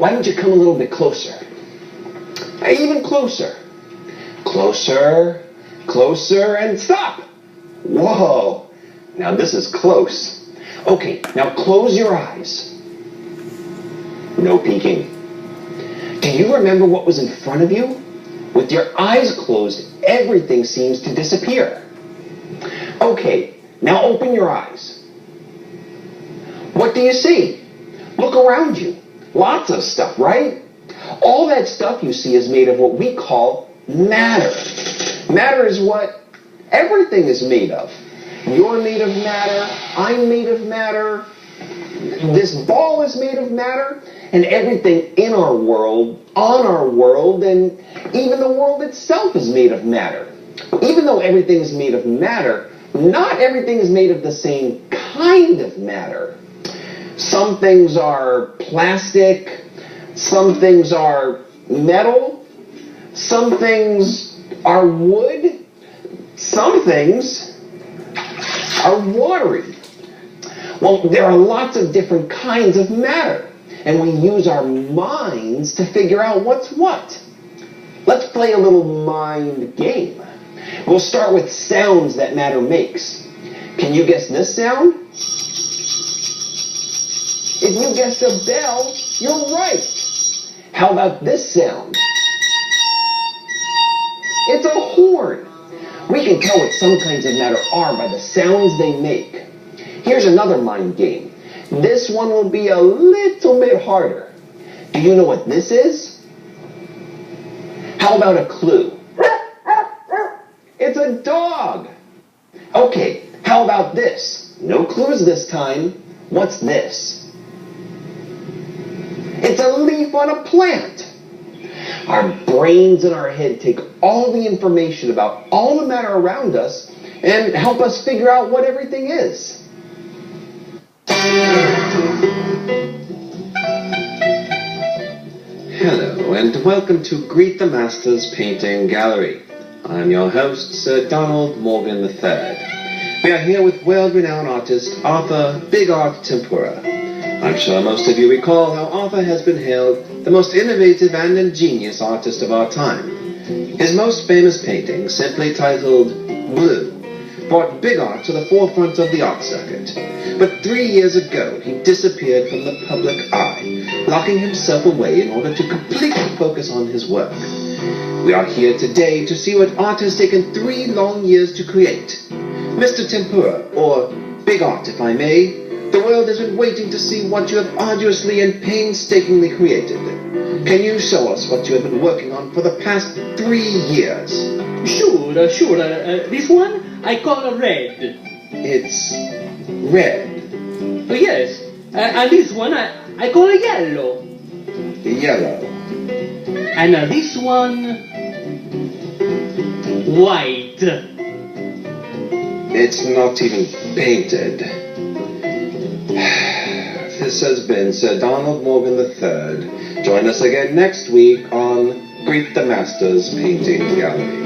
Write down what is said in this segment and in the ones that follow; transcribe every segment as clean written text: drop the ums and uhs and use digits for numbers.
why don't you come a little bit closer? Even closer. Closer, closer, and stop. Whoa, now this is close. Okay, now close your eyes. No peeking. Do you remember what was in front of you? With your eyes closed, everything seems to disappear. Okay, now open your eyes. What do you see? Look around you. Lots of stuff, right? All that stuff you see is made of what we call matter. Matter is what everything is made of. You're made of matter. I'm made of matter. This ball is made of matter. And everything in our world, on our world, and even the world itself is made of matter. Even though everything is made of matter, not everything is made of the same kind of matter. Some things are plastic, some things are metal, some things are wood, some things are watery. Well, there are lots of different kinds of matter, and we use our minds to figure out what's what. Let's play a little mind game. We'll start with sounds that matter makes. Can you guess this sound? If you guessed a bell, you're right. How about this sound? It's a horn. We can tell what some kinds of matter are by the sounds they make. Here's another mind game. This one will be a little bit harder. Do you know what this is? How about a clue? It's a dog. Okay, how about this? No clues this time. What's this? It's a leaf on a plant. Our brains in our head take all the information about all the matter around us and help us figure out what everything is. Hello, and welcome to Greet the Masters Painting Gallery. I'm your host, Sir Donald Morgan III. We are here with world-renowned artist Arthur Big Art Tempura. I'm sure most of you recall how Arthur has been hailed the most innovative and ingenious artist of our time. His most famous painting, simply titled Blue, brought Big Art to the forefront of the art circuit. But 3 years ago, he disappeared from the public eye, locking himself away in order to completely focus on his work. We are here today to see what art has taken 3 long years to create. Mr. Tempura, or Big Art if I may, the world has been waiting to see what you have arduously and painstakingly created. Can you show us what you have been working on for the past 3 years? Sure. This one I call red. It's red. Oh, yes. And this one I call yellow. Yellow. And this one white. It's not even painted. This has been Sir Donald Morgan III. Join us again next week on Greet the Masters Painting Gallery.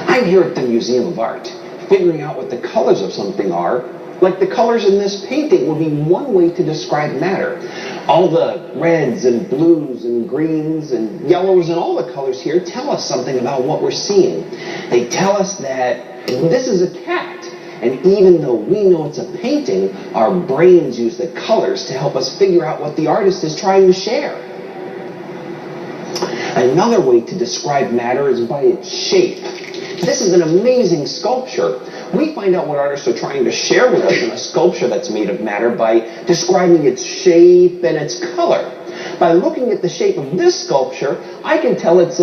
I'm here at the Museum of Art, figuring out what the colors of something are. Like the colors in this painting would be one way to describe matter. All the reds and blues and greens and yellows and all the colors here tell us something about what we're seeing. They tell us that this is a cat. And even though we know it's a painting, our brains use the colors to help us figure out what the artist is trying to share. Another way to describe matter is by its shape. This is an amazing sculpture. We find out what artists are trying to share with us in a sculpture that's made of matter by describing its shape and its color. By looking at the shape of this sculpture, I can tell it's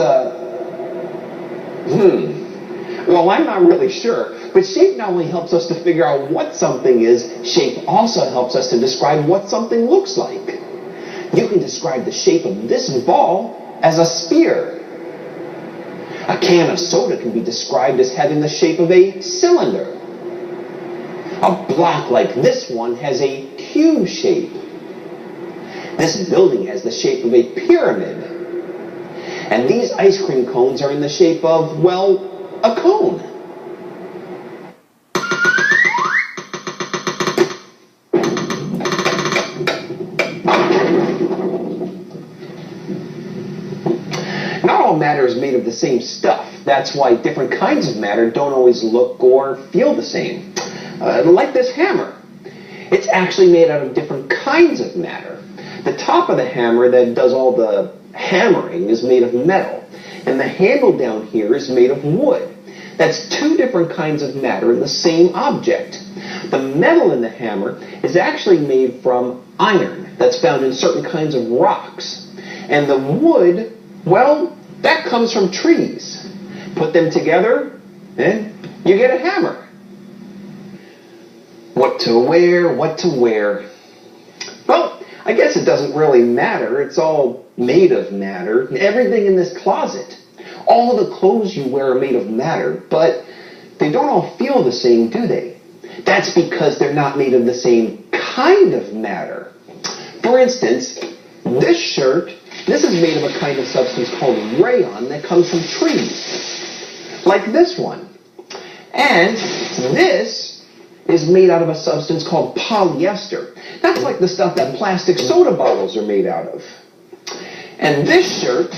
well, I'm not really sure. But shape not only helps us to figure out what something is, shape also helps us to describe what something looks like. You can describe the shape of this ball as a sphere. A can of soda can be described as having the shape of a cylinder. A block like this one has a cube shape. This building has the shape of a pyramid. And these ice cream cones are in the shape of, well, a cone. Not all matter is made of the same stuff. That's why different kinds of matter don't always look or feel the same. Like this hammer. It's actually made out of different kinds of matter. The top of the hammer that does all the hammering is made of metal, and the handle down here is made of wood. That's two different kinds of matter in the same object. The metal in the hammer is actually made from iron that's found in certain kinds of rocks. And the wood, well, that comes from trees. Put them together, and you get a hammer. What to wear, what to wear. Well, I guess it doesn't really matter. It's all made of matter. Everything in this closet. All the clothes you wear are made of matter, but they don't all feel the same, do they? That's because they're not made of the same kind of matter. For instance, this shirt, this is made of a kind of substance called rayon that comes from trees, like this one. And this is made out of a substance called polyester. That's like the stuff that plastic soda bottles are made out of. And this shirt,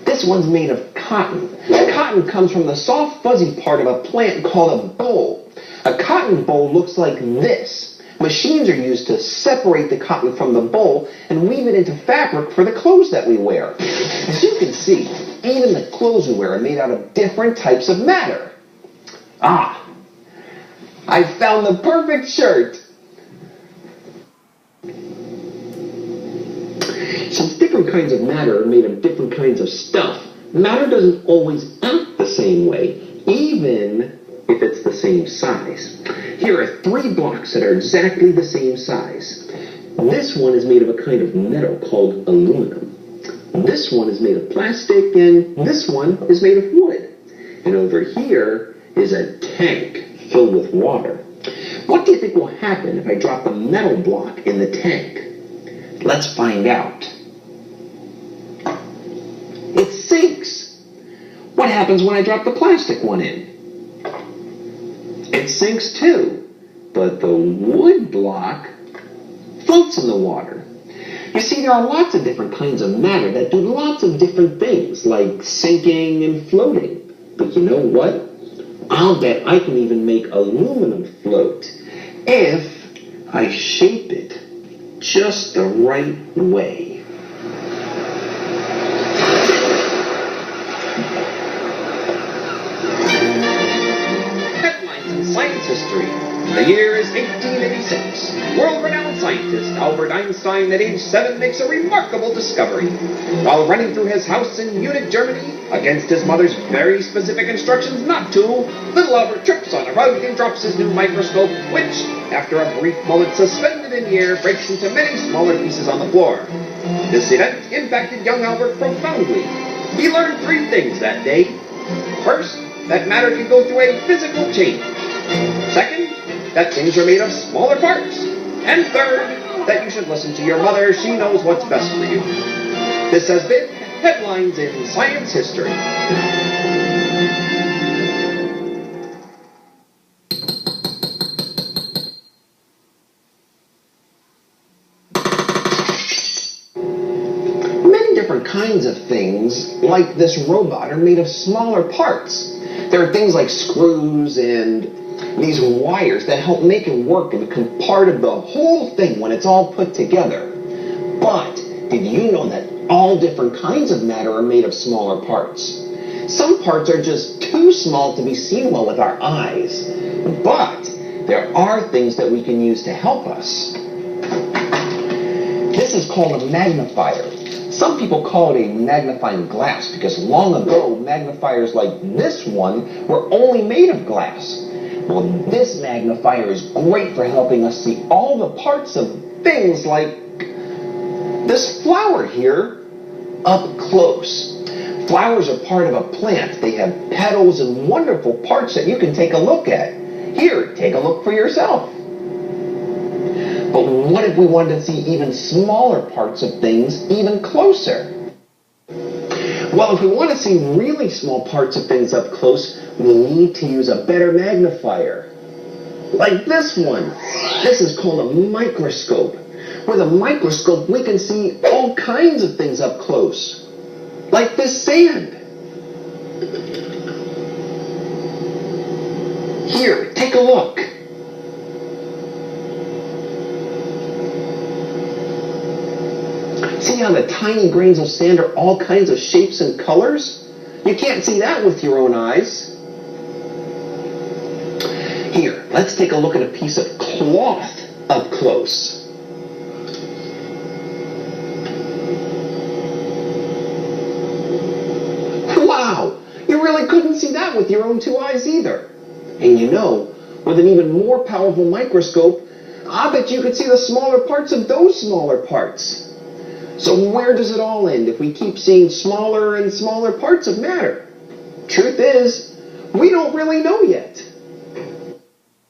this one's made of cotton. Cotton comes from the soft, fuzzy part of a plant called a boll. A cotton boll looks like this. Machines are used to separate the cotton from the boll and weave it into fabric for the clothes that we wear. As you can see, even the clothes we wear are made out of different types of matter. Ah, I found the perfect shirt. Since different kinds of matter are made of different kinds of stuff, matter doesn't always act the same way, even if it's the same size. Here are 3 blocks that are exactly the same size. This one is made of a kind of metal called aluminum. This one is made of plastic, and this one is made of wood. And over here is a tank filled with water. What do you think will happen if I drop a metal block in the tank? Let's find out. It sinks. What happens when I drop the plastic one in? It sinks too, but the wood block floats in the water. You see, there are lots of different kinds of matter that do lots of different things, like sinking and floating. But you know what? I'll bet I can even make aluminum float if I shape it just the right way. Headlines in science history. The year is 1886. World-renowned scientist Albert Einstein at age 7 makes a remarkable discovery. While running through his house in Munich, Germany, against his mother's very specific instructions not to, little Albert trips on a rug and drops his new microscope, which, after a brief moment suspended in the air, breaks into many smaller pieces on the floor. This event impacted young Albert profoundly. He learned 3 things that day. First, that matter can go through a physical change. Second, that things are made of smaller parts. And third, that you should listen to your mother. She knows what's best for you. This has been Headlines in Science History. Many different kinds of things, like this robot, are made of smaller parts. There are things like screws and these wires that help make it work and become part of the whole thing when it's all put together. But did you know that all different kinds of matter are made of smaller parts? Some parts are just too small to be seen well with our eyes. But there are things that we can use to help us. This is called a magnifier. Some people call it a magnifying glass because long ago magnifiers like this one were only made of glass. Well, this magnifier is great for helping us see all the parts of things like this flower here up close. Flowers are part of a plant. They have petals and wonderful parts that you can take a look at. Here, take a look for yourself. But what if we wanted to see even smaller parts of things even closer? Well, if we want to see really small parts of things up close, we need to use a better magnifier. Like this one. This is called a microscope. With a microscope, we can see all kinds of things up close. Like this sand. Here, take a look. See how the tiny grains of sand are all kinds of shapes and colors? You can't see that with your own eyes. Here, let's take a look at a piece of cloth up close. Wow! You really couldn't see that with your own two eyes either. And you know, with an even more powerful microscope, I bet you could see the smaller parts of those smaller parts. So where does it all end if we keep seeing smaller and smaller parts of matter? Truth is, we don't really know yet.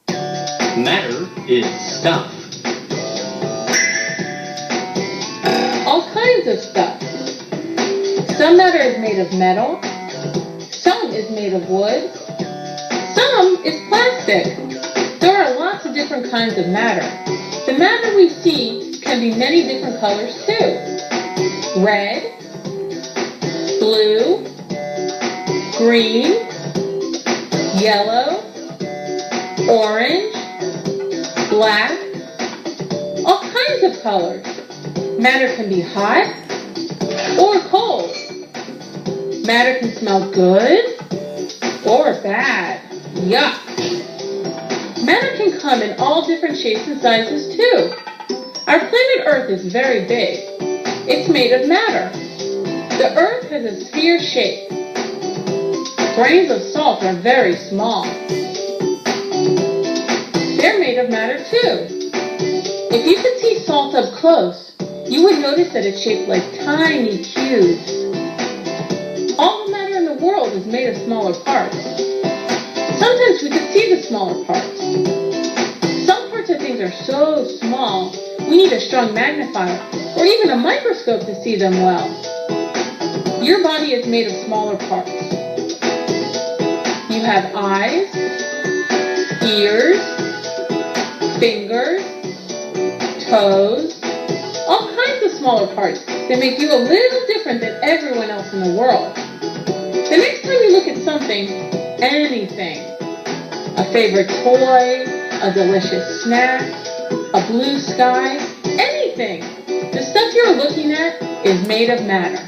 Matter is stuff. All kinds of stuff. Some matter is made of metal. Some is made of wood. Some is plastic. There are lots of different kinds of matter. The matter we see can be many different colors too. Red, blue, green, yellow, orange, black, all kinds of colors. Matter can be hot or cold. Matter can smell good or bad. Yuck. Matter can come in all different shapes and sizes too. Our planet Earth is very big. It's made of matter. The Earth has a sphere shape. Grains of salt are very small. They're made of matter too. If you could see salt up close, you would notice that it's shaped like tiny cubes. All the matter in the world is made of smaller parts. Sometimes we can see the smaller parts. Some parts of things are so small, we need a strong magnifier or even a microscope to see them well. Your body is made of smaller parts. You have eyes, ears, fingers, toes, all kinds of smaller parts that make you a little different than everyone else in the world. The next time you look at something, anything, a favorite toy, a delicious snack, a blue sky, anything, the stuff you're looking at is made of matter.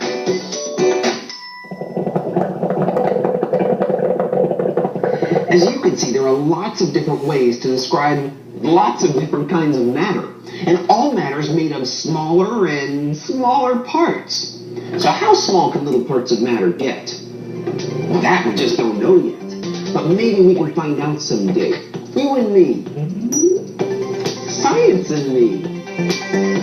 As you can see, there are lots of different ways to describe lots of different kinds of matter. And all matter is made of smaller and smaller parts. So how small can little parts of matter get? Well, that we just don't know yet. But maybe we can find out someday. You and me. Science and me.